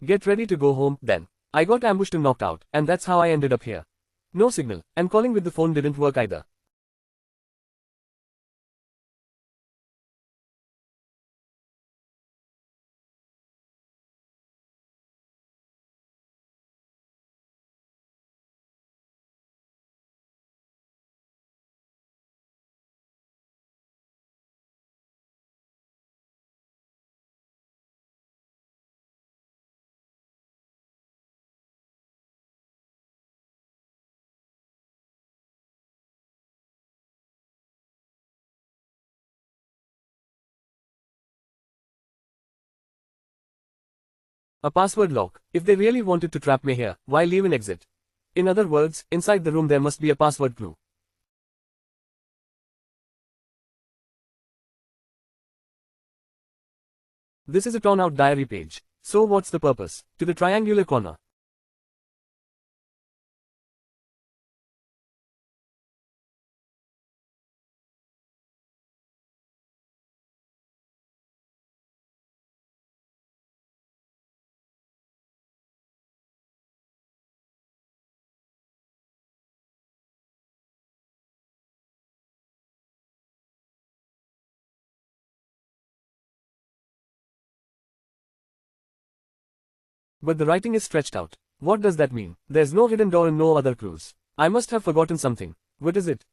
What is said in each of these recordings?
Get ready to go home, then. I got ambushed and knocked out, and that's how I ended up here. No signal, and calling with the phone didn't work either. A password lock. If they really wanted to trap me here, why leave an exit? In other words, inside the room there must be a password clue. This is a torn out diary page. So what's the purpose? To the triangular corner. But the writing is stretched out. What does that mean? There's no hidden door and no other clues. I must have forgotten something. What is it?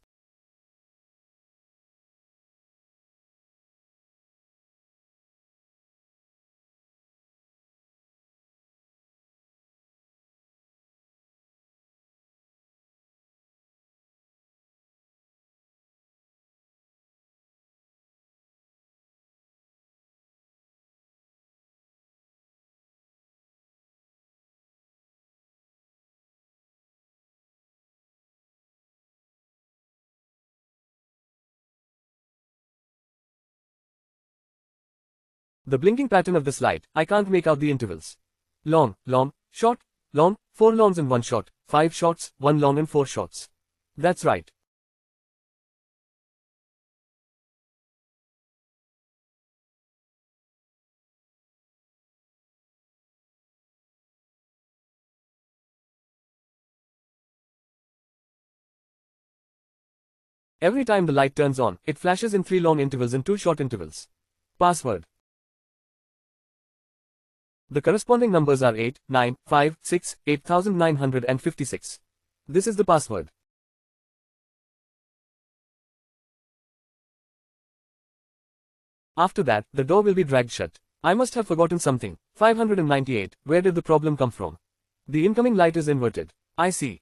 The blinking pattern of the slide, I can't make out the intervals. Long, long, short, long, 4 longs and 1 short, 5 shorts, 1 long and 4 shorts. That's right. Every time the light turns on, it flashes in 3 long intervals and 2 short intervals. Password. The corresponding numbers are 8, 9, 5, 6, 8956. This is the password. After that, the door will be dragged shut. I must have forgotten something. 598. Where did the problem come from? The incoming light is inverted. I see.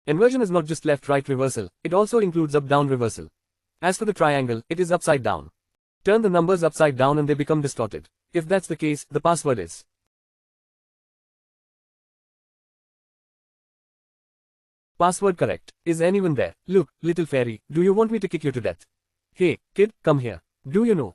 Inversion is not just left-right reversal, it also includes up-down reversal. As for the triangle, it is upside down. Turn the numbers upside down and they become distorted. If that's the case, the password is. Password correct. Is anyone there? Look, little fairy, do you want me to kick you to death? Hey, kid, come here. Do you know?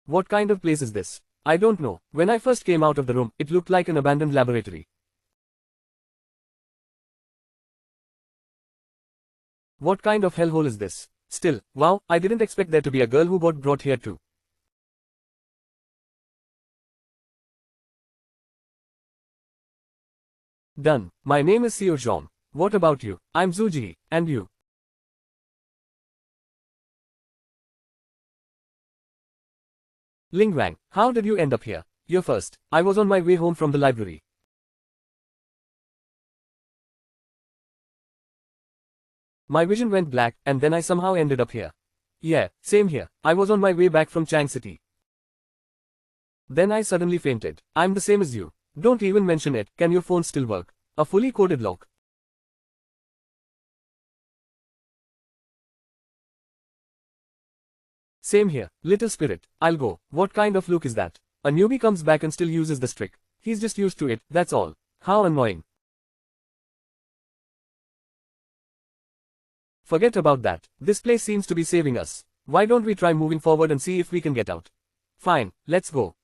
What kind of place is this? I don't know. When I first came out of the room, it looked like an abandoned laboratory. What kind of hellhole is this? Still, wow, I didn't expect there to be a girl who got brought here too. Done. My name is Xiao Zhong. What about you? I'm Zuji, and you? Ling Wang, how did you end up here? You're first. I was on my way home from the library. My vision went black, and then I somehow ended up here. Yeah, same here. I was on my way back from Chang City. Then I suddenly fainted. I'm the same as you. Don't even mention it. Can your phone still work? A fully coded lock. Same here. Little spirit. I'll go. What kind of look is that? A newbie comes back and still uses this trick. He's just used to it, that's all. How annoying. Forget about that. This place seems to be saving us. Why don't we try moving forward and see if we can get out? Fine, let's go.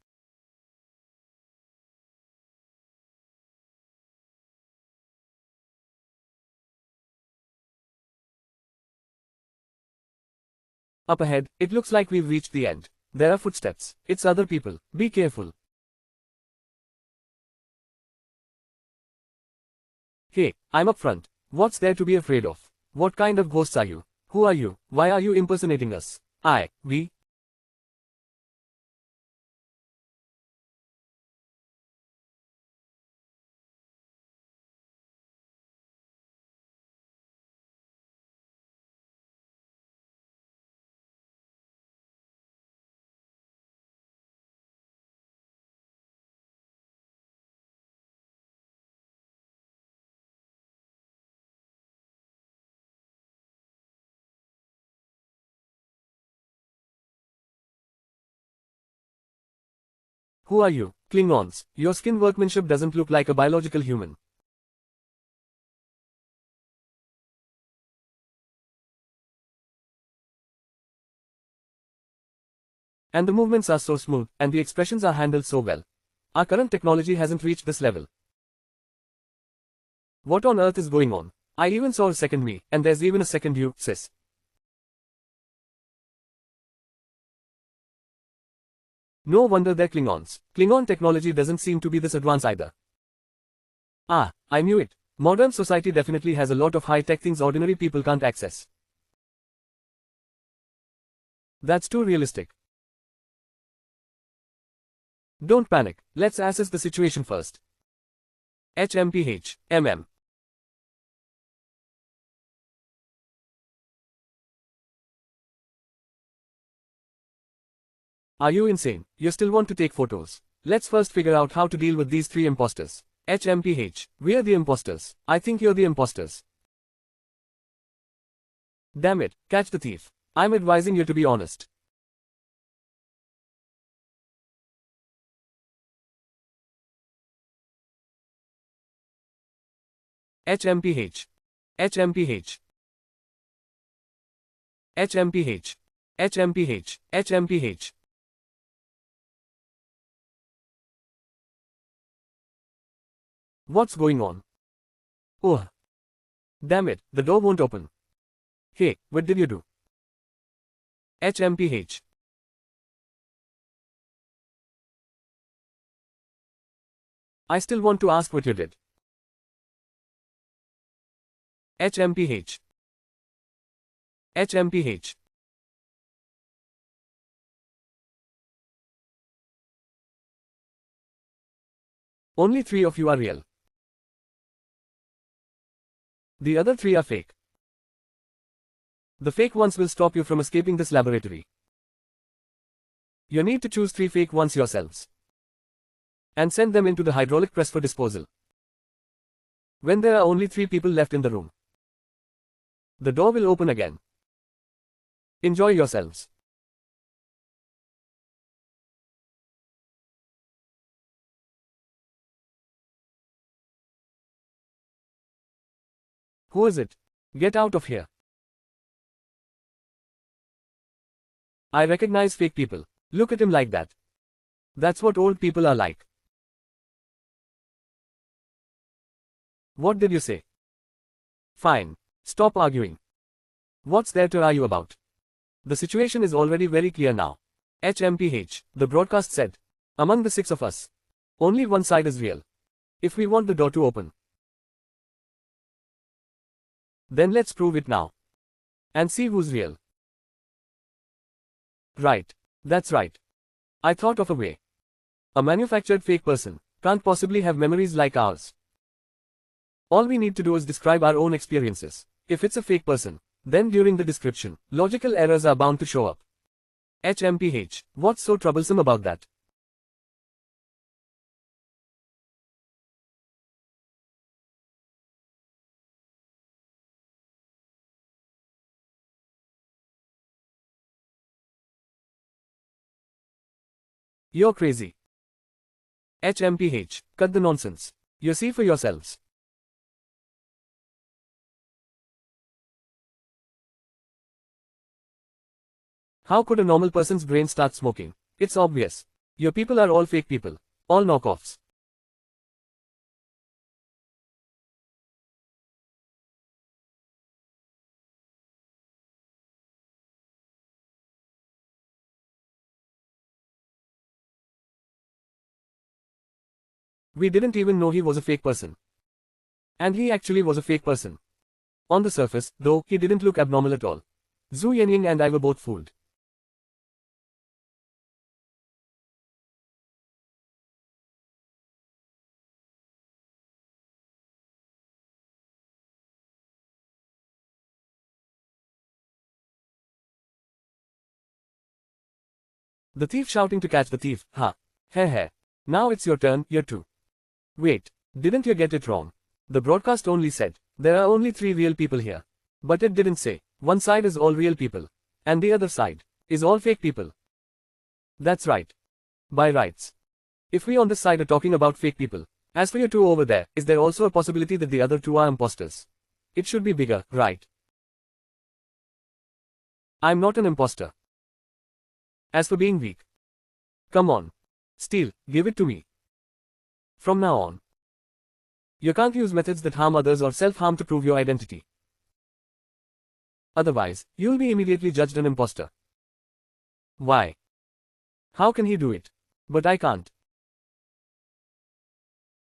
Up ahead, it looks like we've reached the end. There are footsteps. It's other people. Be careful. Hey, I'm up front. What's there to be afraid of? What kind of ghosts are you? Who are you? Why are you impersonating us? We. Who are you? Klingons. Your skin workmanship doesn't look like a biological human. And the movements are so smooth, and the expressions are handled so well. Our current technology hasn't reached this level. What on earth is going on? I even saw a second me, and there's even a second you, sis. No wonder they're Klingons. Klingon technology doesn't seem to be this advanced either. I knew it. Modern society definitely has a lot of high-tech things ordinary people can't access. That's too realistic. Don't panic. Let's assess the situation first. HMPH. Are you insane? You still want to take photos? Let's first figure out how to deal with these three imposters. HMPH. We're the imposters. I think you're the imposters. Damn it, catch the thief. I'm advising you to be honest. HMPH. HMPH. HMPH. HMPH. HMPH. What's going on? Oh. Damn it, the door won't open. Hey, what did you do? HMPH. I still want to ask what you did. HMPH. HMPH. Only 3 of you are real. The other 3 are fake. The fake ones will stop you from escaping this laboratory. You need to choose 3 fake ones yourselves and send them into the hydraulic press for disposal. When there are only 3 people left in the room, the door will open again. Enjoy yourselves. Who is it? Get out of here. I recognize fake people. Look at him like that. That's what old people are like. What did you say? Fine. Stop arguing. What's there to argue about? The situation is already very clear now. HMPH, the broadcast said. Among the 6 of us, only one side is real. If we want the door to open, then let's prove it now. And see who's real. Right. That's right. I thought of a way. A manufactured fake person can't possibly have memories like ours. All we need to do is describe our own experiences. If it's a fake person, then during the description, logical errors are bound to show up. HMPH, what's so troublesome about that? You're crazy. HMPH, cut the nonsense. You see for yourselves. How could a normal person's brain start smoking? It's obvious. Your people are all fake people. All knockoffs. We didn't even know he was a fake person. And he actually was a fake person. On the surface, though, he didn't look abnormal at all. Zhu Yenying and I were both fooled. The thief shouting to catch the thief, ha. Heh. Now it's your turn, you two. Wait, didn't you get it wrong? The broadcast only said, there are only 3 real people here. But it didn't say, one side is all real people, and the other side is all fake people. That's right. By rights. If we on this side are talking about fake people, as for you two over there, is there also a possibility that the other 2 are imposters? It should be bigger, right? I'm not an imposter. As for being weak, come on. Steal, give it to me. From now on, you can't use methods that harm others or self-harm to prove your identity. Otherwise, you'll be immediately judged an imposter. Why? How can he do it? But I can't.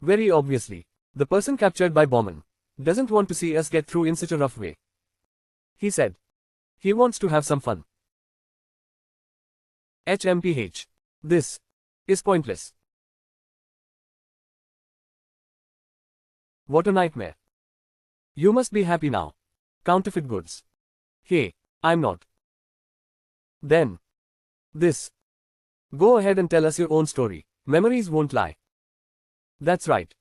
Very obviously, the person captured by Bowman doesn't want to see us get through in such a rough way. He said he wants to have some fun. HMPH. This is pointless. What a nightmare. You must be happy now. Counterfeit goods. Hey, I'm not. Then. This. Go ahead and tell us your own story. Memories won't lie. That's right.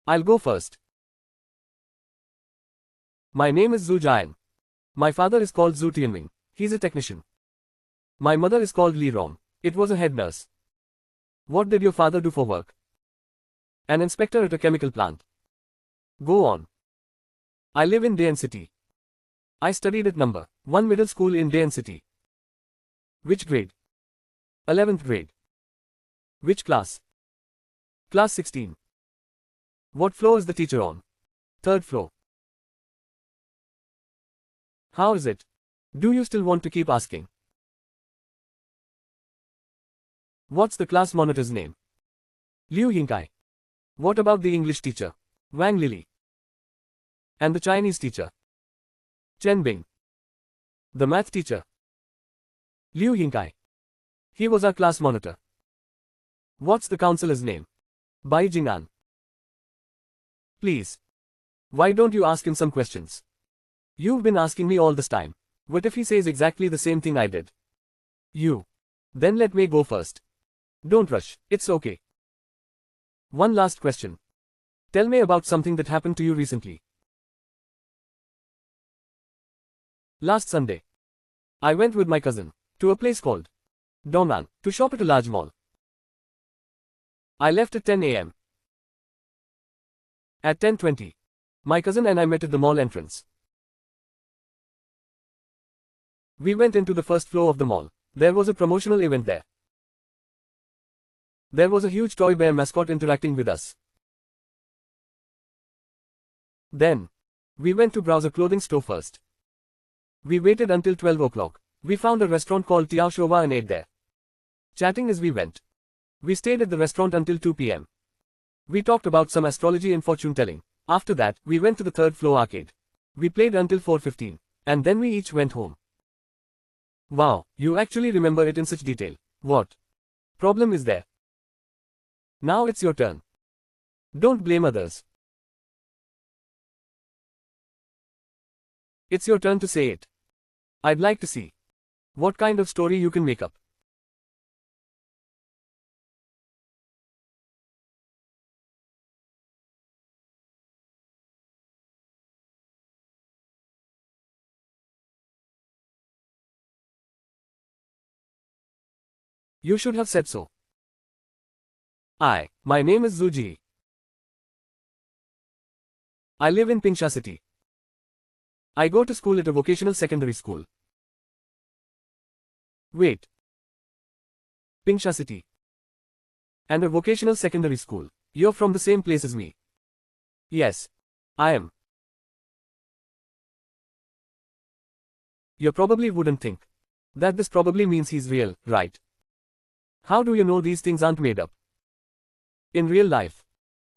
I'll go first. My name is Zhu Jian. My father is called Zhu Tianming. He's a technician. My mother is called Li Rong. It was a head nurse. What did your father do for work? An inspector at a chemical plant. Go on. I live in Dayan City. I studied at number 1 middle school in Dayan City. Which grade? 11th grade. Which class? Class 16. What floor is the teacher on? 3rd floor. How is it? Do you still want to keep asking? What's the class monitor's name? Liu Yingkai. What about the English teacher? Wang Lili. And the Chinese teacher? Chen Bing. The math teacher? Liu Yingkai. He was our class monitor. What's the counselor's name? Bai Jing'an. Please. Why don't you ask him some questions? You've been asking me all this time. What if he says exactly the same thing I did? You. Then let me go first. Don't rush, it's okay. One last question. Tell me about something that happened to you recently. Last Sunday, I went with my cousin to a place called Dong'an to shop at a large mall. I left at 10 a.m. At 10:20, my cousin and I met at the mall entrance. We went into the first floor of the mall. There was a promotional event there. There was a huge toy bear mascot interacting with us. Then, we went to browse a clothing store first. We waited until 12 o'clock. We found a restaurant called Tiao Shova and ate there. Chatting as we went. We stayed at the restaurant until 2 p.m. We talked about some astrology and fortune telling. After that, we went to the 3rd floor arcade. We played until 4:15. And then we each went home. Wow, you actually remember it in such detail. What problem is there? Now it's your turn. Don't blame others. It's your turn to say it. I'd like to see what kind of story you can make up. You should have said so. My name is Zhu Ji. I live in Pingsha City. I go to school at a vocational secondary school. Wait. Pingsha City. And a vocational secondary school. You're from the same place as me. Yes. I am. You probably wouldn't think that this probably means he's real, right? How do you know these things aren't made up? In real life.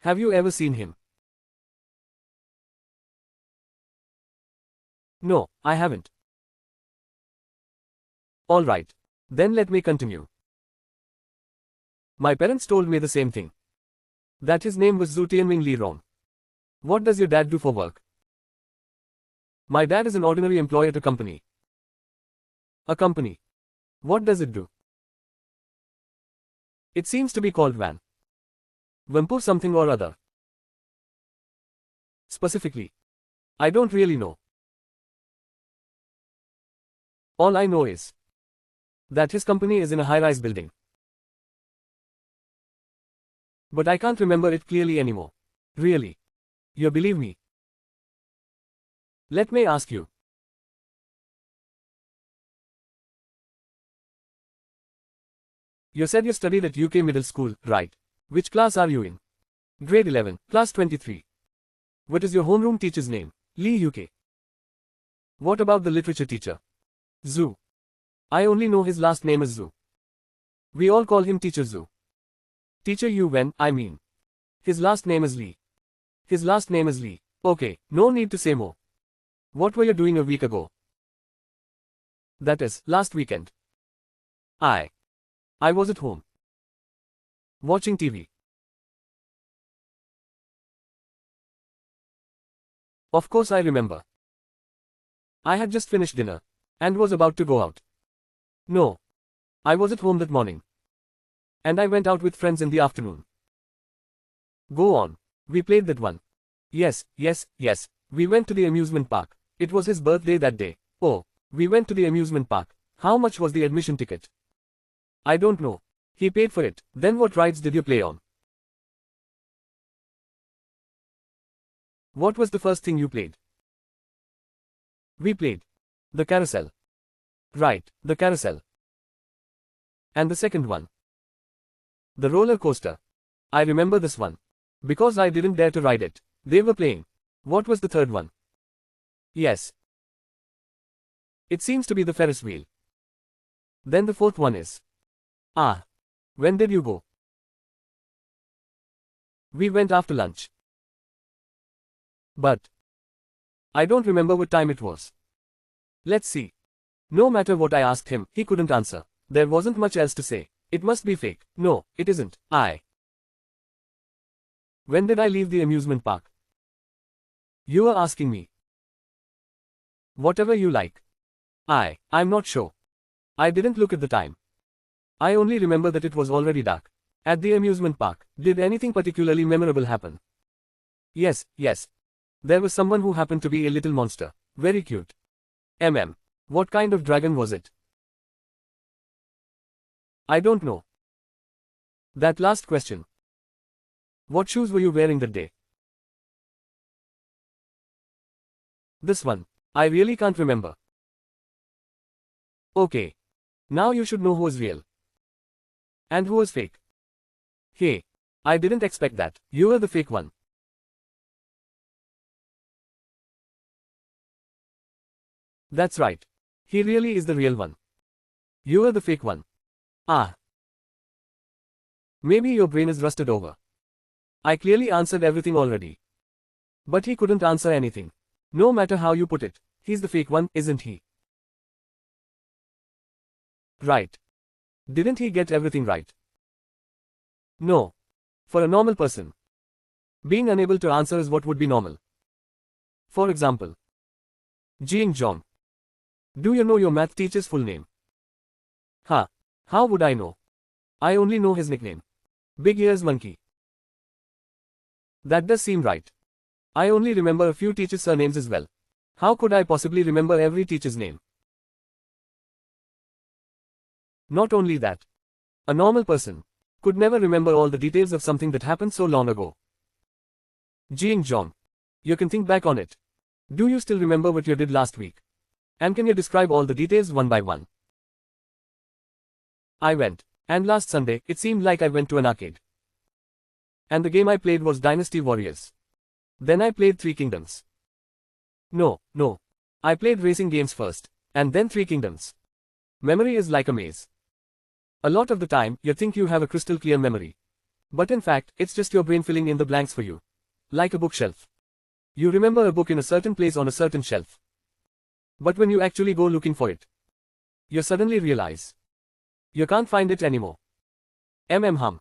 Have you ever seen him? No, I haven't. Alright. Then let me continue. My parents told me the same thing. That his name was Zhu Tianming Li Rong. What does your dad do for work? My dad is an ordinary employee at a company. A company. What does it do? It seems to be called Van. Vampur something or other. Specifically, I don't really know. All I know is that his company is in a high-rise building. But I can't remember it clearly anymore. Really? You believe me? Let me ask you. You said you studied at UK middle school, right? Which class are you in? Grade 11, class 23. What is your homeroom teacher's name? Lee UK. What about the literature teacher? Zhu. I only know his last name is Zhu. We all call him Teacher Zhu. Teacher Yu Wen, I mean. His last name is Lee. His last name is Lee. Okay, no need to say more. What were you doing a week ago? That is, last weekend. I was at home. Watching TV. Of course I remember. I had just finished dinner. And was about to go out. No. I was at home that morning. And I went out with friends in the afternoon. Go on. We played that one. Yes. We went to the amusement park. It was his birthday that day. Oh, we went to the amusement park. How much was the admission ticket? I don't know. He paid for it. Then what rides did you play on? What was the first thing you played? We played the carousel. Right, the carousel. And the second one? The roller coaster. I remember this one. Because I didn't dare to ride it. They were playing. What was the third one? Yes. It seems to be the Ferris wheel. Then the fourth one is. Ah. When did you go? We went after lunch. But I don't remember what time it was. Let's see. No matter what I asked him, he couldn't answer. There wasn't much else to say. It must be fake. No, it isn't. When did I leave the amusement park? You are asking me. Whatever you like. I'm not sure. I didn't look at the time. I only remember that it was already dark. At the amusement park, did anything particularly memorable happen? Yes. There was someone who happened to be a little monster. Very cute. What kind of dragon was it? I don't know. That last question. What shoes were you wearing that day? This one. I really can't remember. Okay. Now you should know who is real. And who was fake. Hey. I didn't expect that. You were the fake one. That's right. He really is the real one. You are the fake one. Maybe your brain is rusted over. I clearly answered everything already. But he couldn't answer anything. No matter how you put it, he's the fake one, isn't he? Right. Didn't he get everything right? No. For a normal person, being unable to answer is what would be normal. For example, GUIXU. Do you know your math teacher's full name? How would I know? I only know his nickname. Big Ears Monkey. That does seem right. I only remember a few teachers' surnames as well. How could I possibly remember every teacher's name? Not only that, a normal person could never remember all the details of something that happened so long ago. GUIXU. You can think back on it. Do you still remember what you did last week? And can you describe all the details one by one? I went. And last Sunday, it seemed like I went to an arcade. And the game I played was Dynasty Warriors. Then I played Three Kingdoms. No. I played racing games first. And then Three Kingdoms. Memory is like a maze. A lot of the time, you think you have a crystal clear memory. But in fact, it's just your brain filling in the blanks for you. Like a bookshelf. You remember a book in a certain place on a certain shelf. But when you actually go looking for it, you suddenly realize you can't find it anymore. Hum.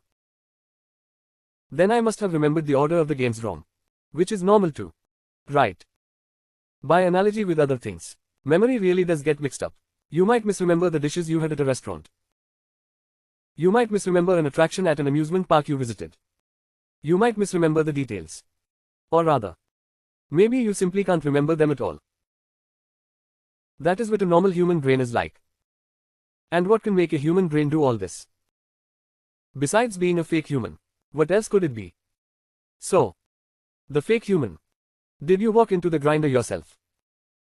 Then I must have remembered the order of the games wrong. Which is normal too. Right. By analogy with other things, memory really does get mixed up. You might misremember the dishes you had at a restaurant. You might misremember an attraction at an amusement park you visited. You might misremember the details. Or rather, maybe you simply can't remember them at all. That is what a normal human brain is like. And what can make a human brain do all this? Besides being a fake human, what else could it be? So, the fake human. Did you walk into the grinder yourself?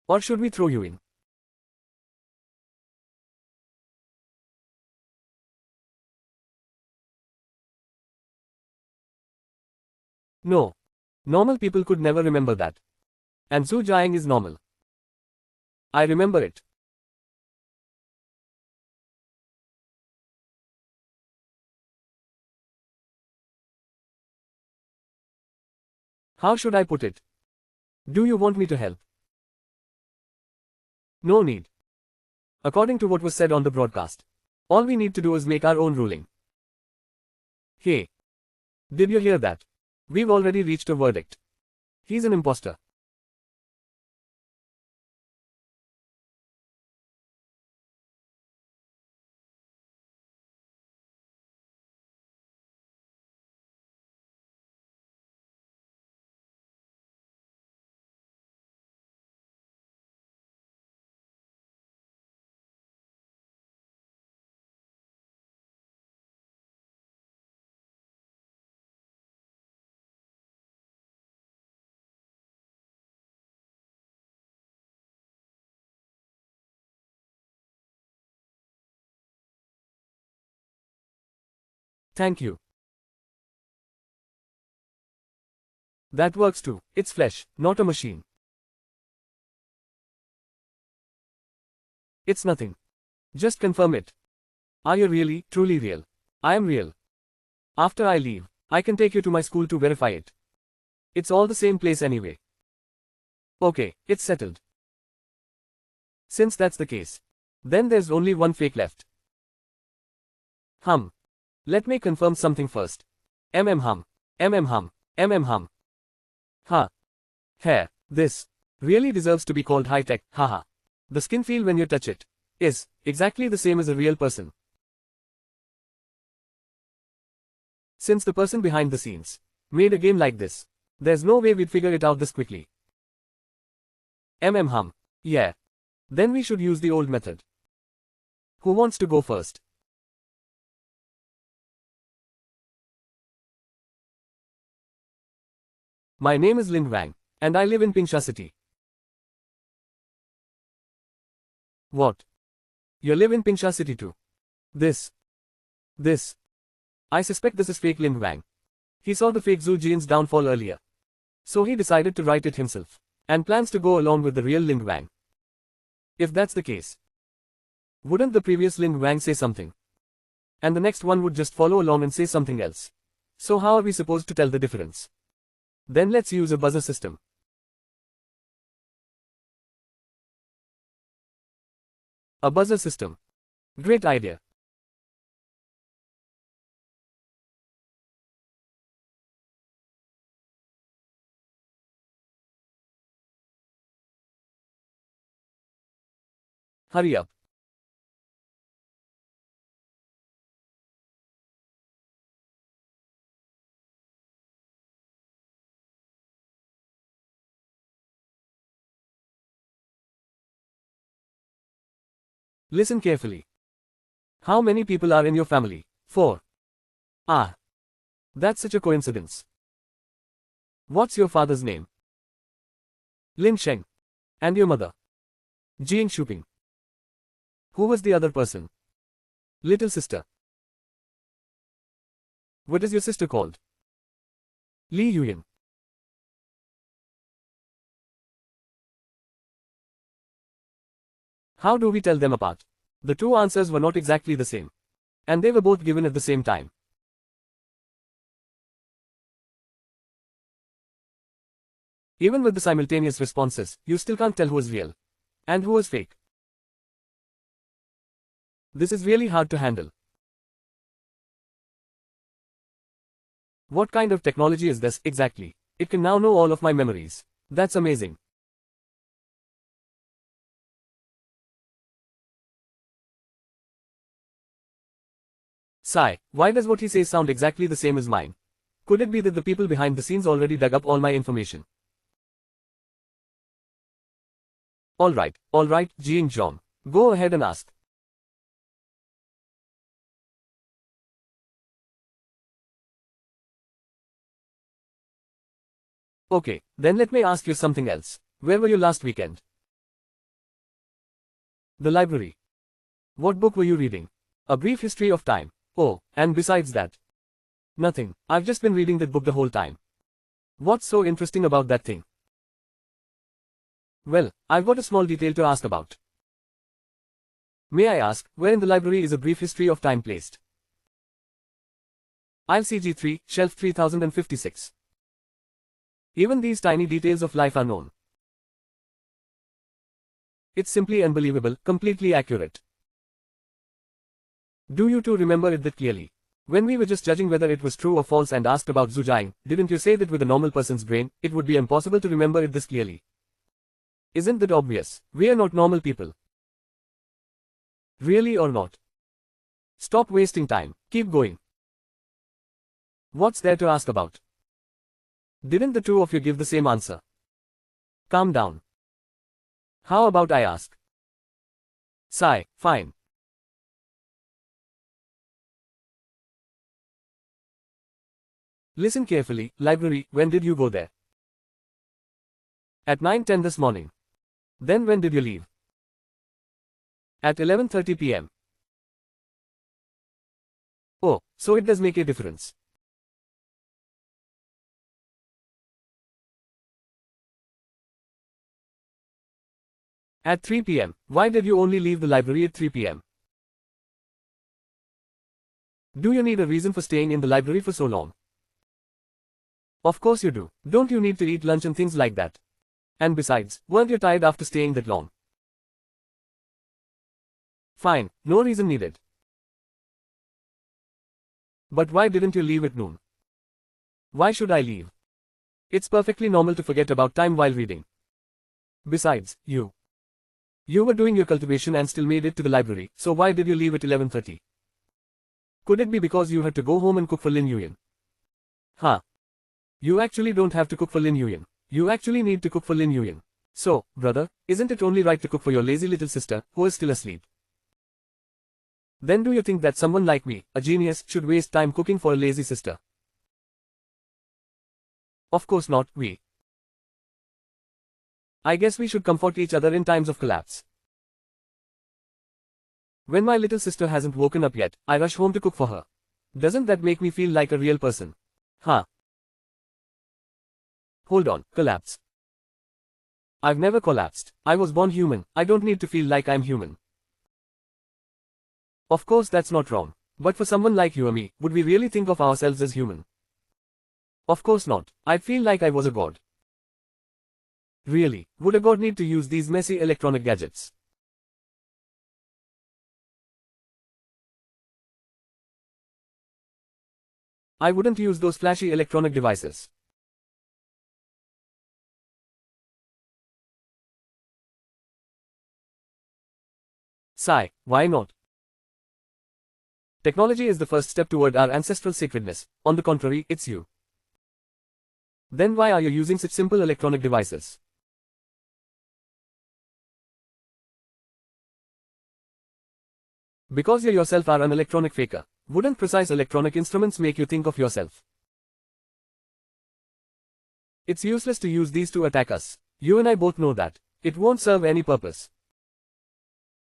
Or should we throw you in? No. Normal people could never remember that. And Zhu Jiang is normal. I remember it. How should I put it? Do you want me to help? No need. According to what was said on the broadcast, all we need to do is make our own ruling. Hey. Did you hear that? We've already reached a verdict. He's an imposter. Thank you. That works too. It's flesh, not a machine. It's nothing. Just confirm it. Are you really, truly real? I am real. After I leave, I can take you to my school to verify it. It's all the same place anyway. Okay, it's settled. Since that's the case, then there's only one fake left. Let me confirm something first. Hum. Hum. Ha. Hair. This really deserves to be called high-tech, haha. The skin feel when you touch it is exactly the same as a real person. Since the person behind the scenes made a game like this, there's no way we'd figure it out this quickly. Hum. Yeah. Then we should use the old method. Who wants to go first? My name is Wang, and I live in Pingsha City. What? You live in Pingsha City too? This. I suspect this is fake Wang. He saw the fake Zhu Jian's downfall earlier. So he decided to write it himself, and plans to go along with the real Wang. If that's the case, wouldn't the previous Wang say something? And the next one would just follow along and say something else. So how are we supposed to tell the difference? Then let's use a buzzer system. A buzzer system. Great idea. Hurry up. Listen carefully. How many people are in your family? 4. Ah. That's such a coincidence. What's your father's name? Lin Sheng. And your mother? GUIXU Ping. Who was the other person? Little sister. What is your sister called? Li Yuyan. How do we tell them apart? The two answers were not exactly the same. And they were both given at the same time. Even with the simultaneous responses, you still can't tell who is real and who is fake. This is really hard to handle. What kind of technology is this exactly? It can now know all of my memories. That's amazing. Sigh, why does what he says sound exactly the same as mine? Could it be that the people behind the scenes already dug up all my information? Alright, Jing Zhong. Go ahead and ask. Okay, then let me ask you something else. Where were you last weekend? The library. What book were you reading? A Brief History of Time. Oh, and besides that? Nothing. I've just been reading that book the whole time. What's so interesting about that thing? Well, I've got a small detail to ask about. May I ask, where in the library is A Brief History of Time placed? I'll CG3, shelf 3056. Even these tiny details of life are known. It's simply unbelievable, completely accurate. Do you two remember it that clearly? When we were just judging whether it was true or false and asked about Zhu Jiang, didn't you say that with a normal person's brain, it would be impossible to remember it this clearly? Isn't that obvious? We are not normal people. Really or not? Stop wasting time. Keep going. What's there to ask about? Didn't the two of you give the same answer? Calm down. How about I ask? Sigh, fine. Listen carefully, library, when did you go there? At 9:10 this morning. Then when did you leave? At 11:30 p.m. Oh, so it does make a difference. At 3 p.m., why did you only leave the library at 3 p.m.? Do you need a reason for staying in the library for so long? Of course you do. Don't you need to eat lunch and things like that? And besides, weren't you tired after staying that long? Fine, no reason needed. But why didn't you leave at noon? Why should I leave? It's perfectly normal to forget about time while reading. Besides, you were doing your cultivation and still made it to the library, so why did you leave at 11:30? Could it be because you had to go home and cook for Lin Yuan? Huh. You actually don't have to cook for Lin Yuan. You actually need to cook for Lin Yuan. So, brother, isn't it only right to cook for your lazy little sister, who is still asleep? Then do you think that someone like me, a genius, should waste time cooking for a lazy sister? Of course not, I guess we should comfort each other in times of collapse. When my little sister hasn't woken up yet, I rush home to cook for her. Doesn't that make me feel like a real person? Huh. Hold on, collapse. I've never collapsed. I was born human. I don't need to feel like I'm human. Of course that's not wrong. But for someone like you or me, would we really think of ourselves as human? Of course not. I'd feel like I was a god. Really, would a god need to use these messy electronic gadgets? I wouldn't use those flashy electronic devices. Sigh, why not? Technology is the first step toward our ancestral sacredness. On the contrary, it's you. Then why are you using such simple electronic devices? Because you yourself are an electronic faker. Wouldn't precise electronic instruments make you think of yourself? It's useless to use these to attack us. You and I both know that. It won't serve any purpose.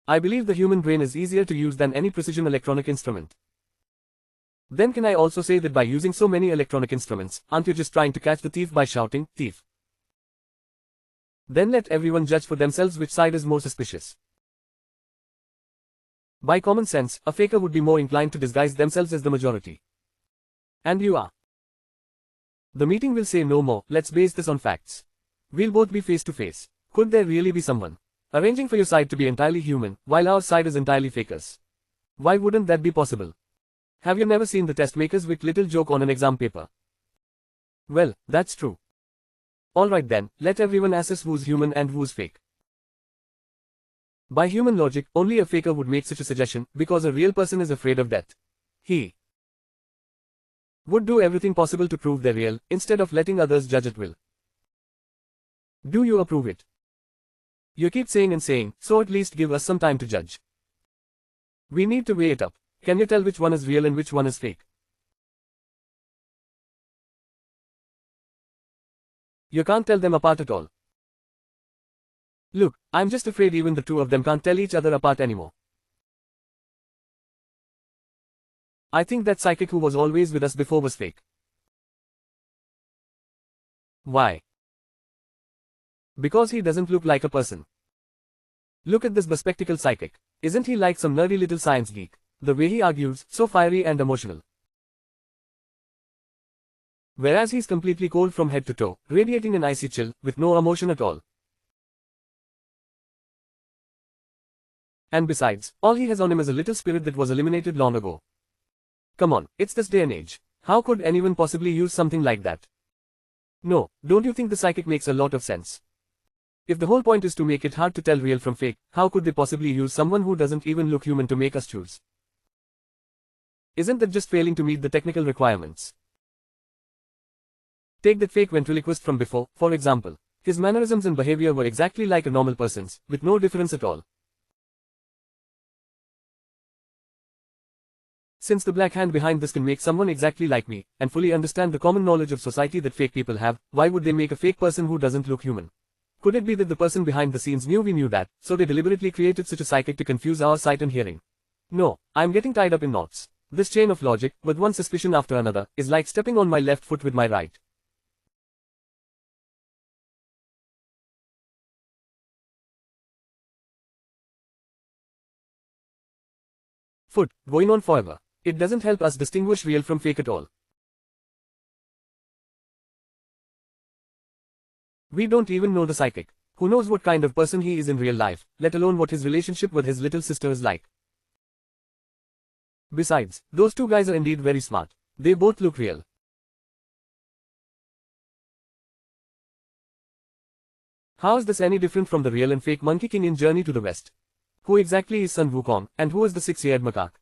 I believe the human brain is easier to use than any precision electronic instrument. Then can I also say that by using so many electronic instruments, aren't you just trying to catch the thief by shouting, "Thief"? Then let everyone judge for themselves which side is more suspicious. By common sense, a faker would be more inclined to disguise themselves as the majority. And you are. The meeting will say no more, let's base this on facts. We'll both be face to face. Could there really be someone arranging for your side to be entirely human, while our side is entirely fakers? Why wouldn't that be possible? Have you never seen the test makers with little joke on an exam paper? Well, that's true. Alright then, let everyone assess who's human and who's fake. By human logic, only a faker would make such a suggestion, because a real person is afraid of death. He would do everything possible to prove they're real, instead of letting others judge at will. Do you approve it? You keep saying and saying, so at least give us some time to judge. We need to weigh it up. Can you tell which one is real and which one is fake? You can't tell them apart at all. Look, I'm just afraid even the two of them can't tell each other apart anymore. I think that psychic who was always with us before was fake. Why? Because he doesn't look like a person. Look at this bespectacled psychic. Isn't he like some nerdy little science geek? The way he argues, so fiery and emotional. Whereas he's completely cold from head to toe, radiating an icy chill, with no emotion at all. And besides, all he has on him is a little spirit that was eliminated long ago. Come on, it's this day and age. How could anyone possibly use something like that? No, don't you think the psychic makes a lot of sense? If the whole point is to make it hard to tell real from fake, how could they possibly use someone who doesn't even look human to make us choose? Isn't that just failing to meet the technical requirements? Take that fake ventriloquist from before, for example. His mannerisms and behavior were exactly like a normal person's, with no difference at all. Since the black hand behind this can make someone exactly like me, and fully understand the common knowledge of society that fake people have, why would they make a fake person who doesn't look human? Could it be that the person behind the scenes knew we knew that, so they deliberately created such a psychic to confuse our sight and hearing? No, I'm getting tied up in knots. This chain of logic, with one suspicion after another, is like stepping on my left foot with my right. Foot, going on forever. It doesn't help us distinguish real from fake at all. We don't even know the psychic. Who knows what kind of person he is in real life, let alone what his relationship with his little sister is like. Besides, those two guys are indeed very smart. They both look real. How is this any different from the real and fake Monkey King in Journey to the West? Who exactly is Sun Wukong, and who is the six-eared macaque?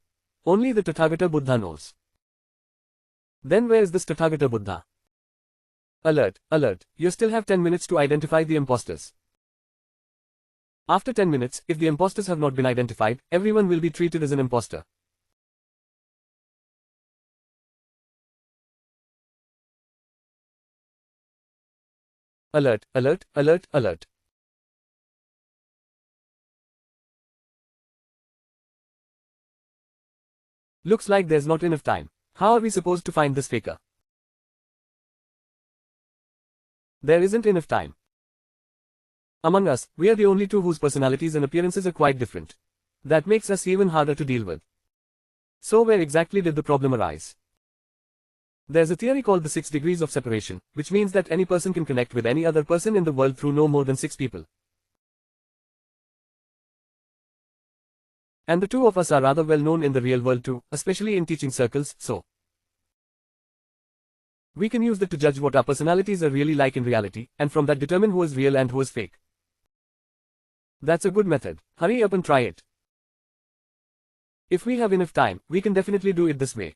Only the Tathagata Buddha knows. Then where is this Tathagata Buddha? Alert, alert, you still have 10 minutes to identify the imposters. After 10 minutes, if the imposters have not been identified, everyone will be treated as an imposter. Alert, alert, alert, alert. Looks like there's not enough time. How are we supposed to find this faker? There isn't enough time. Among us, we are the only two whose personalities and appearances are quite different. That makes us even harder to deal with. So where exactly did the problem arise? There's a theory called the 6 degrees of separation, which means that any person can connect with any other person in the world through no more than 6 people. And the two of us are rather well known in the real world too, especially in teaching circles, so we can use that to judge what our personalities are really like in reality, and from that determine who is real and who is fake. That's a good method. Hurry up and try it. If we have enough time, we can definitely do it this way.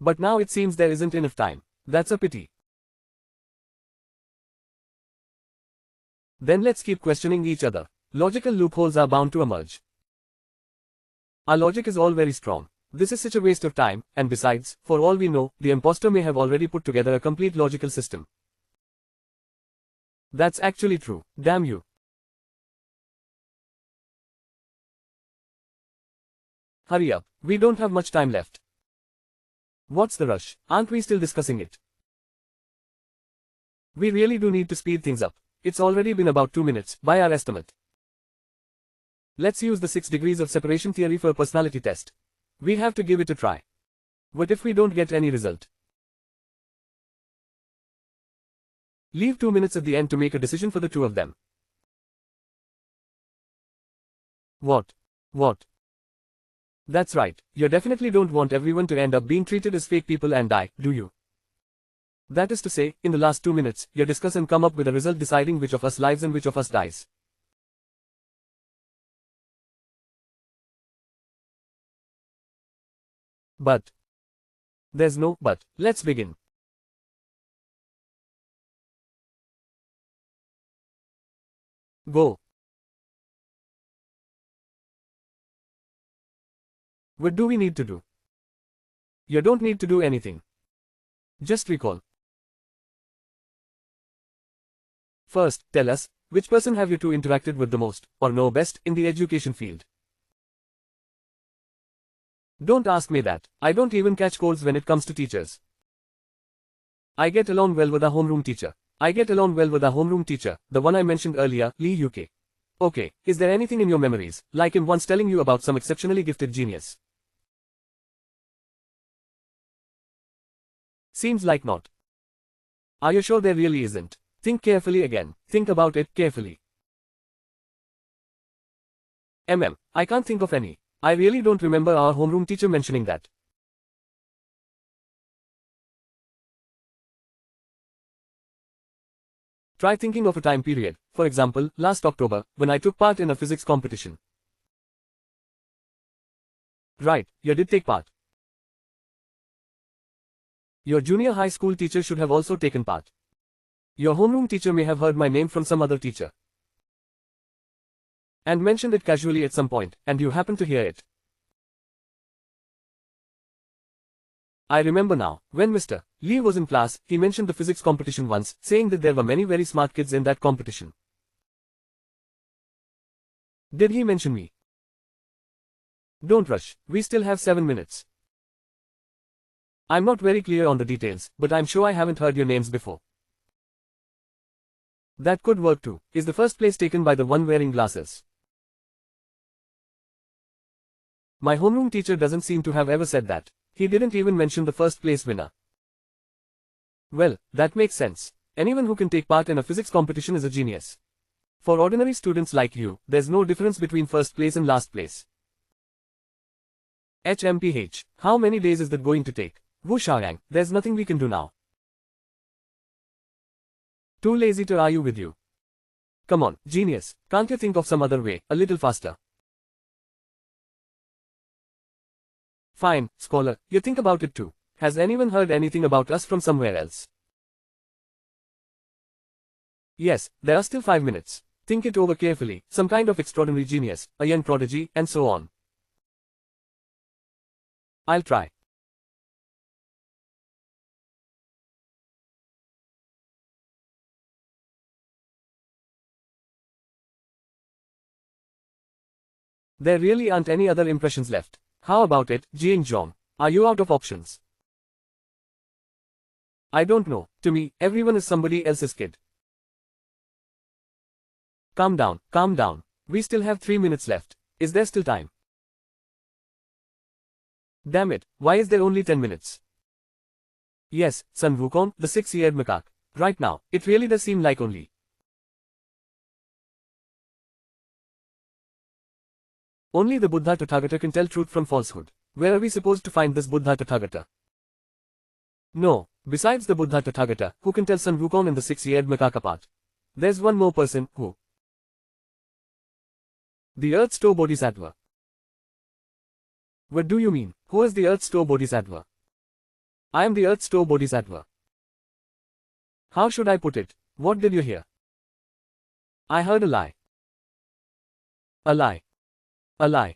But now it seems there isn't enough time. That's a pity. Then let's keep questioning each other. Logical loopholes are bound to emerge. Our logic is all very strong. This is such a waste of time, and besides, for all we know, the imposter may have already put together a complete logical system. That's actually true. Damn you. Hurry up. We don't have much time left. What's the rush? Aren't we still discussing it? We really do need to speed things up. It's already been about 2 minutes, by our estimate. Let's use the 6 degrees of separation theory for a personality test. We have to give it a try. What if we don't get any result? Leave 2 minutes at the end to make a decision for the two of them. What? That's right, you definitely don't want everyone to end up being treated as fake people and die, do you? That is to say, in the last 2 minutes, you discuss and come up with a result deciding which of us lives and which of us dies. But there's no but. Let's begin. Go. What do we need to do? You don't need to do anything. Just recall. First, tell us, which person have you two interacted with the most, or know best, in the education field? Don't ask me that. I don't even catch colds when it comes to teachers. I get along well with our homeroom teacher. The one I mentioned earlier, Lee UK. Okay, is there anything in your memories, like him once telling you about some exceptionally gifted genius? Seems like not. Are you sure there really isn't? Think carefully again. Think about it carefully. I can't think of any. I really don't remember our homeroom teacher mentioning that. Try thinking of a time period, for example, last October, when I took part in a physics competition. Right, you did take part. Your junior high school teacher should have also taken part. Your homeroom teacher may have heard my name from some other teacher and mentioned it casually at some point, and you happened to hear it. I remember now, when Mr. Lee was in class, he mentioned the physics competition once, saying that there were many very smart kids in that competition. Did he mention me? Don't rush, we still have 7 minutes. I'm not very clear on the details, but I'm sure I haven't heard your names before. That could work too. Is the first place taken by the one wearing glasses? My homeroom teacher doesn't seem to have ever said that. He didn't even mention the first place winner. Well, that makes sense. Anyone who can take part in a physics competition is a genius. For ordinary students like you, there's no difference between first place and last place. HMPH. How many days is that going to take? Wu Xiaoyang, there's nothing we can do now. Too lazy to argue with you. Come on, genius, can't you think of some other way, a little faster? Fine, scholar, you think about it too. Has anyone heard anything about us from somewhere else? Yes, there are still 5 minutes. Think it over carefully, some kind of extraordinary genius, a young prodigy, and so on. I'll try. There really aren't any other impressions left. How about it, Jiang? Are you out of options? I don't know. To me, everyone is somebody else's kid. Calm down, calm down. We still have 3 minutes left. Is there still time? Damn it, why is there only 10 minutes? Yes, Sun Wukong, the 6-eared macaque. Right now, it really does seem like only. Only the Buddha Tathagata can tell truth from falsehood. Where are we supposed to find this Buddha Tathagata? No, besides the Buddha Tathagata, who can tell Sun Wukong and the 6-eared macaque apart? There's one more person, who? The Earth Store Bodhisattva. What do you mean? Who is the Earth Store Bodhisattva? I am the Earth Store Bodhisattva. How should I put it? What did you hear? I heard a lie. A lie. A lie.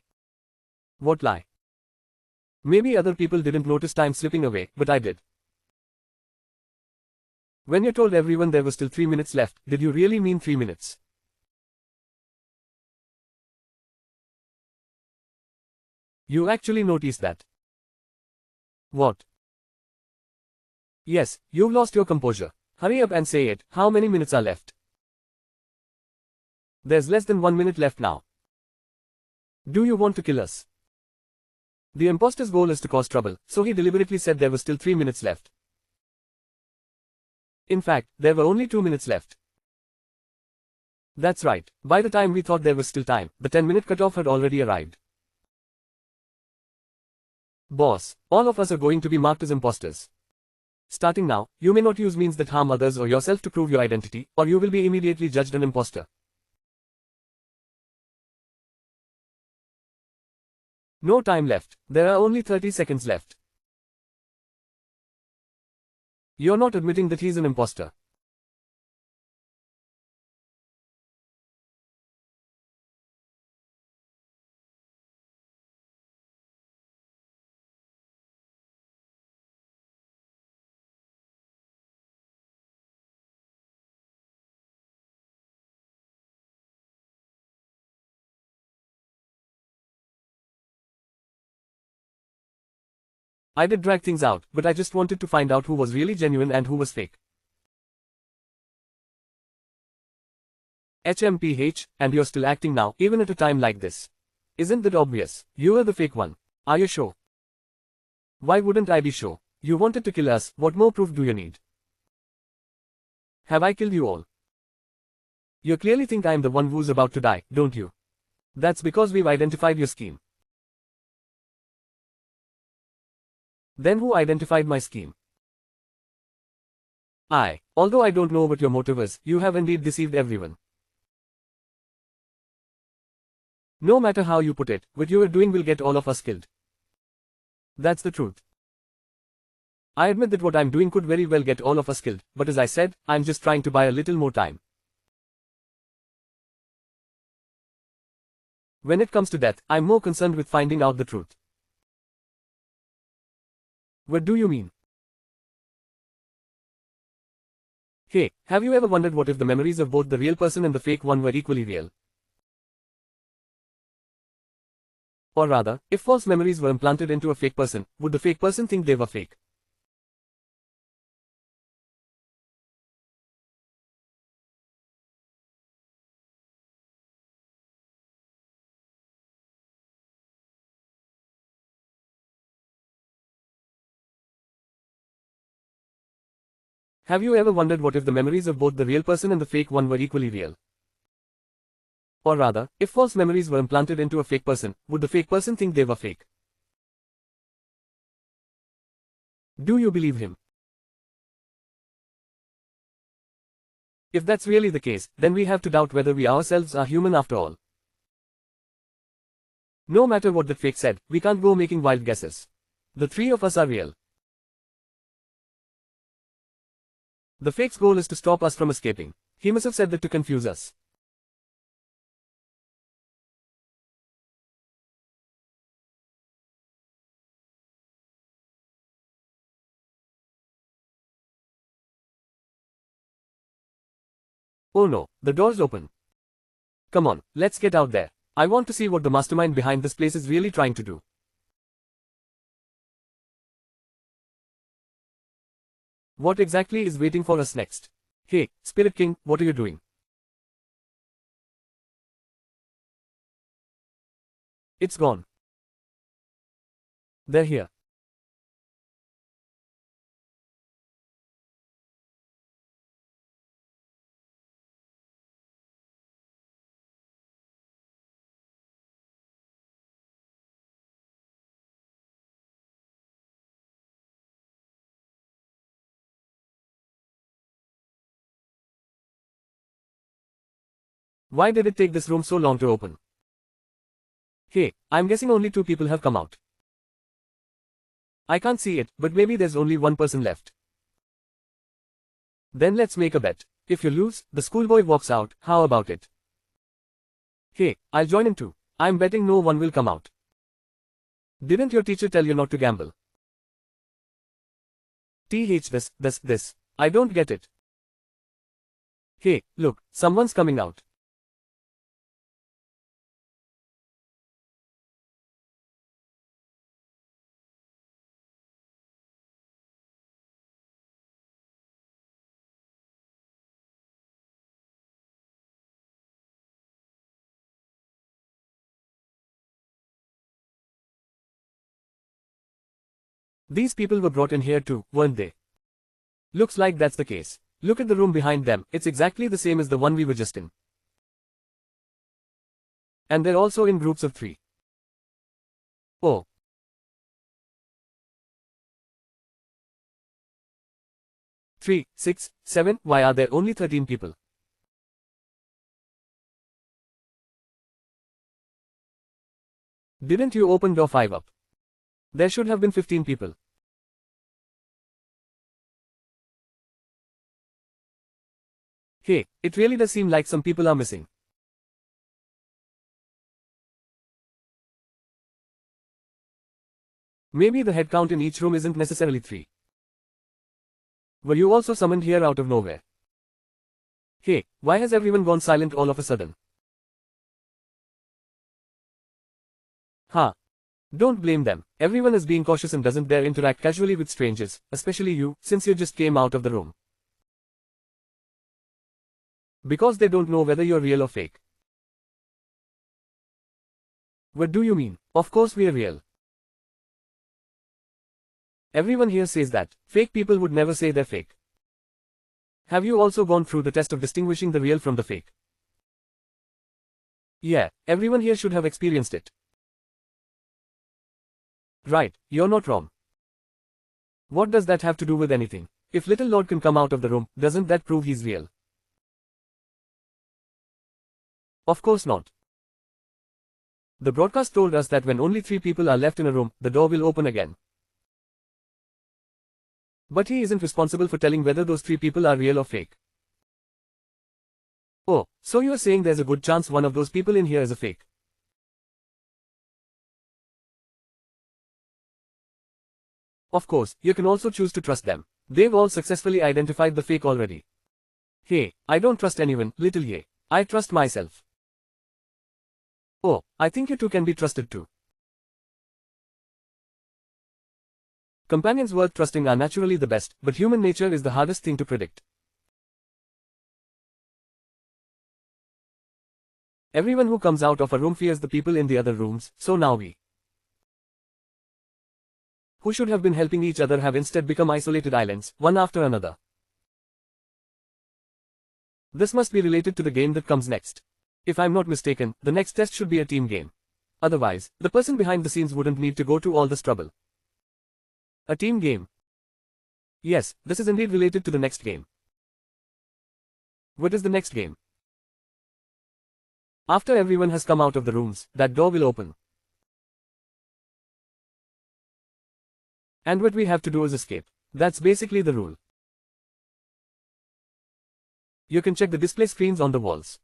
What lie? Maybe other people didn't notice time slipping away, but I did. When you told everyone there was still 3 minutes left, did you really mean 3 minutes? You actually noticed that. What? Yes, you've lost your composure. Hurry up and say it. How many minutes are left? There's less than 1 minute left now. Do you want to kill us? The imposter's goal is to cause trouble, so he deliberately said there was still 3 minutes left. In fact, there were only 2 minutes left. That's right. By the time we thought there was still time, the 10-minute cutoff had already arrived. Boss, all of us are going to be marked as imposters. Starting now, you may not use means that harm others or yourself to prove your identity, or you will be immediately judged an imposter. No time left. There are only 30 seconds left. You're not admitting that he's an imposter. I did drag things out, but I just wanted to find out who was really genuine and who was fake. HMPH, and you're still acting now, even at a time like this. Isn't that obvious? You are the fake one. Are you sure? Why wouldn't I be sure? You wanted to kill us, what more proof do you need? Have I killed you all? You clearly think I'm the one who's about to die, don't you? That's because we've identified your scheme. Then who identified my scheme? I. Although I don't know what your motive is, you have indeed deceived everyone. No matter how you put it, what you are doing will get all of us killed. That's the truth. I admit that what I'm doing could very well get all of us killed, but as I said, I'm just trying to buy a little more time. When it comes to death, I'm more concerned with finding out the truth. What do you mean? Hey, have you ever wondered what if the memories of both the real person and the fake one were equally real? Or rather, if false memories were implanted into a fake person, would the fake person think they were fake? Have you ever wondered what if the memories of both the real person and the fake one were equally real? Or rather, if false memories were implanted into a fake person, would the fake person think they were fake? Do you believe him? If that's really the case, then we have to doubt whether we ourselves are human after all. No matter what the fake said, we can't go making wild guesses. The three of us are real. The fake's goal is to stop us from escaping. He must have said that to confuse us. Oh no, the door's open. Come on, let's get out there. I want to see what the mastermind behind this place is really trying to do. What exactly is waiting for us next? Hey, Spirit King, what are you doing? It's gone. They're here. Why did it take this room so long to open? Hey, I'm guessing only 2 people have come out. I can't see it, but maybe there's only 1 person left. Then let's make a bet. If you lose, the schoolboy walks out, how about it? Hey, I'll join in too. I'm betting no one will come out. Didn't your teacher tell you not to gamble? This. I don't get it. Hey, look, someone's coming out. These people were brought in here too, weren't they? Looks like that's the case. Look at the room behind them, it's exactly the same as the one we were just in. And they're also in groups of 3. Oh. Three, 6, 7, why are there only 13 people? Didn't you open door 5 up? There should have been 15 people. Hey, it really does seem like some people are missing. Maybe the head count in each room isn't necessarily 3. Were you also summoned here out of nowhere? Hey, why has everyone gone silent all of a sudden? Huh. Don't blame them. Everyone is being cautious and doesn't dare interact casually with strangers, especially you, since you just came out of the room. Because they don't know whether you're real or fake. What do you mean? Of course we're real. Everyone here says that. Fake people would never say they're fake. Have you also gone through the test of distinguishing the real from the fake? Yeah, everyone here should have experienced it. Right, you're not wrong. What does that have to do with anything? If Little Lord can come out of the room, doesn't that prove he's real? Of course not. The broadcast told us that when only 3 people are left in a room, the door will open again. But he isn't responsible for telling whether those 3 people are real or fake. Oh, so you're saying there's a good chance one of those people in here is a fake? Of course, you can also choose to trust them. They've all successfully identified the fake already. Hey, I don't trust anyone, little Ye. I trust myself. Oh, I think you two can be trusted too. Companions worth trusting are naturally the best, but human nature is the hardest thing to predict. Everyone who comes out of a room fears the people in the other rooms, so now we, who should have been helping each other, have instead become isolated islands, one after another. This must be related to the game that comes next. If I'm not mistaken, the next test should be a team game. Otherwise, the person behind the scenes wouldn't need to go to all this trouble. A team game. Yes, this is indeed related to the next game. What is the next game? After everyone has come out of the rooms, that door will open. And what we have to do is escape. That's basically the rule. You can check the display screens on the walls.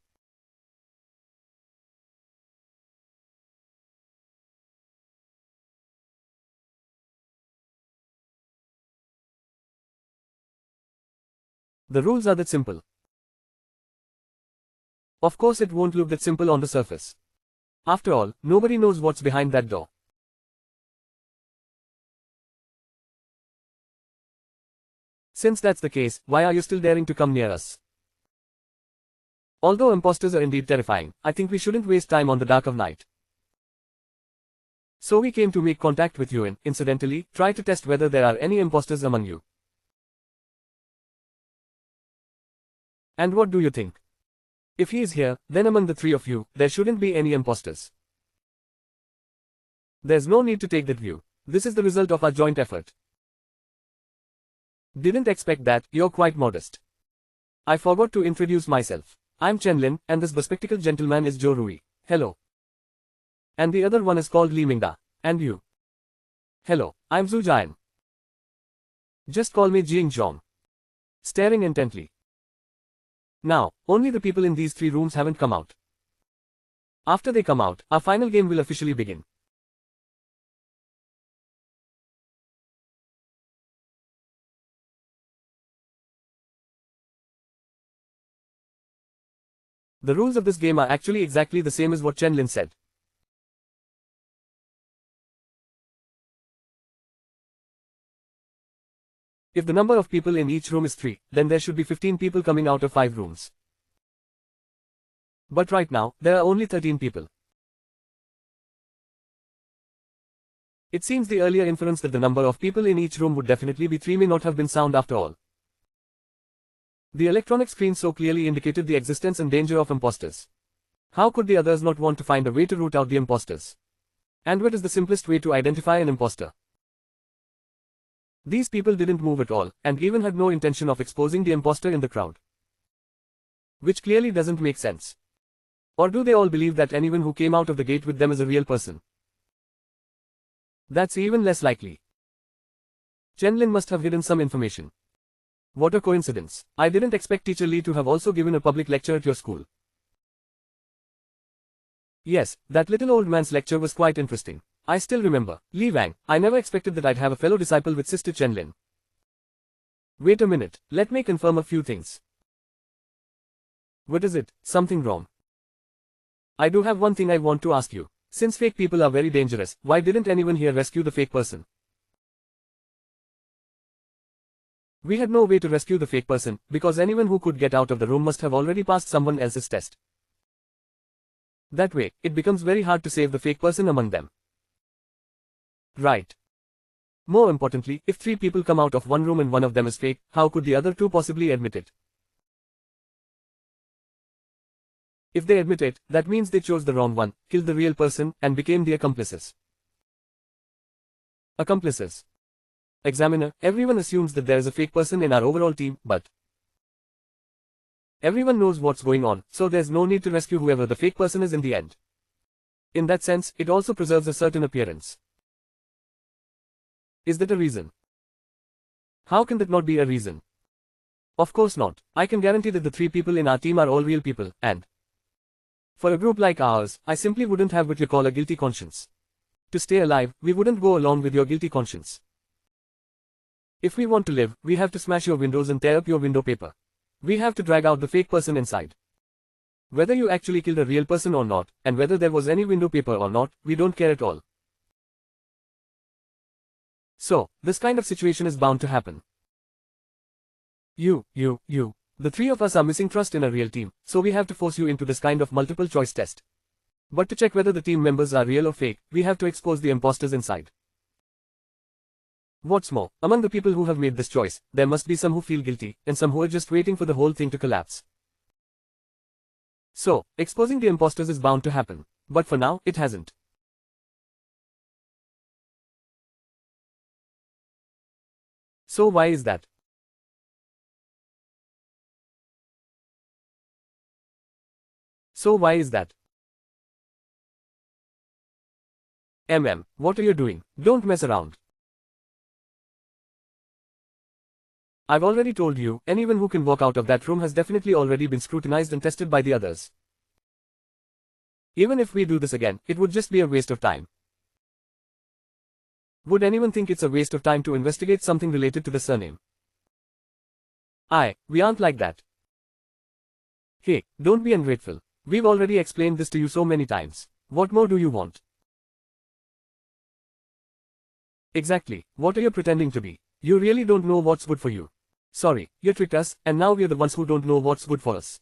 The rules are that simple. Of course, it won't look that simple on the surface. After all, nobody knows what's behind that door. Since that's the case, why are you still daring to come near us? Although imposters are indeed terrifying, I think we shouldn't waste time on the dark of night. So we came to make contact with you and, incidentally, try to test whether there are any imposters among you. And what do you think? If he is here, then among the three of you, there shouldn't be any imposters. There's no need to take that view. This is the result of our joint effort. Didn't expect that, you're quite modest. I forgot to introduce myself. I'm Chen-Lin, and this bespectacled gentleman is Joe Rui. Hello. And the other one is called Li Mingda. And you? Hello, I'm Zhu Jian. Just call me Jing Zhong. Staring intently. Now, only the people in these three rooms haven't come out. After they come out, our final game will officially begin. The rules of this game are actually exactly the same as what Chen-Lin said. If the number of people in each room is 3, then there should be 15 people coming out of 5 rooms. But right now, there are only 13 people. It seems the earlier inference that the number of people in each room would definitely be 3 may not have been sound after all. The electronic screen so clearly indicated the existence and danger of imposters. How could the others not want to find a way to root out the imposters? And what is the simplest way to identify an imposter? These people didn't move at all, and even had no intention of exposing the imposter in the crowd. Which clearly doesn't make sense. Or do they all believe that anyone who came out of the gate with them is a real person? That's even less likely. Chen-Lin must have hidden some information. What a coincidence. I didn't expect Teacher Lee to have also given a public lecture at your school. Yes, that little old man's lecture was quite interesting. I still remember. Li Wang, I never expected that I'd have a fellow disciple with Sister Chen-Lin. Wait a minute, let me confirm a few things. What is it? Something wrong? I do have one thing I want to ask you. Since fake people are very dangerous, why didn't anyone here rescue the fake person? We had no way to rescue the fake person, because anyone who could get out of the room must have already passed someone else's test. That way, it becomes very hard to save the fake person among them. Right. More importantly, if 3 people come out of one room and one of them is fake, how could the other 2 possibly admit it? If they admit it, that means they chose the wrong one, killed the real person, and became the accomplices. Accomplices. Examiner, everyone assumes that there is a fake person in our overall team, but everyone knows what's going on, so there's no need to rescue whoever the fake person is in the end. In that sense, it also preserves a certain appearance. Is that a reason? How can that not be a reason? Of course not. I can guarantee that the 3 people in our team are all real people, and for a group like ours, I simply wouldn't have what you call a guilty conscience. To stay alive, we wouldn't go along with your guilty conscience. If we want to live, we have to smash your windows and tear up your window paper. We have to drag out the fake person inside. Whether you actually killed a real person or not, and whether there was any window paper or not, we don't care at all. So, this kind of situation is bound to happen. You. The three of us are missing trust in a real team, so we have to force you into this kind of multiple choice test. But to check whether the team members are real or fake, we have to expose the imposters inside. What's more, among the people who have made this choice, there must be some who feel guilty, and some who are just waiting for the whole thing to collapse. So, exposing the imposters is bound to happen. But for now, it hasn't. So why is that? So why is that? What are you doing? Don't mess around. I've already told you, anyone who can walk out of that room has definitely already been scrutinized and tested by the others. Even if we do this again, it would just be a waste of time. Would anyone think it's a waste of time to investigate something related to the surname? We aren't like that. Hey, don't be ungrateful. We've already explained this to you so many times. What more do you want? Exactly, what are you pretending to be? You really don't know what's good for you. Sorry, you tricked us, and now we're the ones who don't know what's good for us.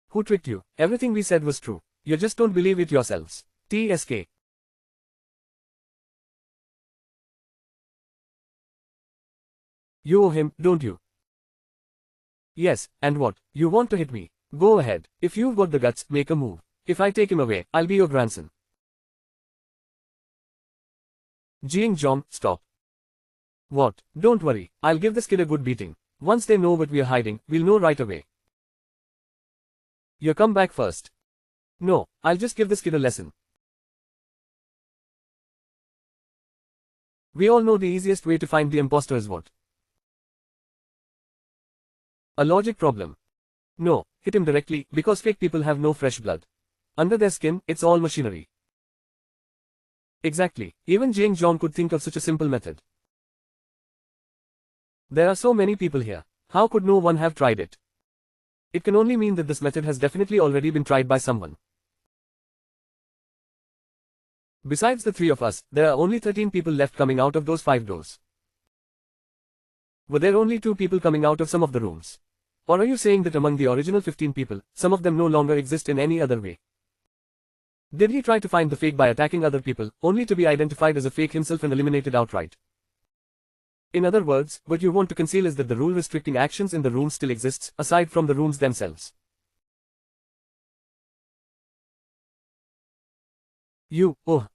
Who tricked you? Everything we said was true. You just don't believe it yourselves. TSK. You owe him, don't you? Yes, and what? You want to hit me? Go ahead. If you've got the guts, make a move. If I take him away, I'll be your grandson. Jing-jong, stop. What? Don't worry, I'll give this kid a good beating. Once they know what we're hiding, we'll know right away. You come back first. No, I'll just give this kid a lesson. We all know the easiest way to find the imposter is what? A logic problem. No, hit him directly, because fake people have no fresh blood. Under their skin, it's all machinery. Exactly, even Jing Jong could think of such a simple method. There are so many people here. How could no one have tried it? It can only mean that this method has definitely already been tried by someone. Besides the three of us, there are only 13 people left coming out of those 5 doors. Were there only 2 people coming out of some of the rooms? Or are you saying that among the original 15 people, some of them no longer exist in any other way? Did he try to find the fake by attacking other people, only to be identified as a fake himself and eliminated outright? In other words, what you want to conceal is that the rule restricting actions in the rooms still exists, aside from the rooms themselves. Oh,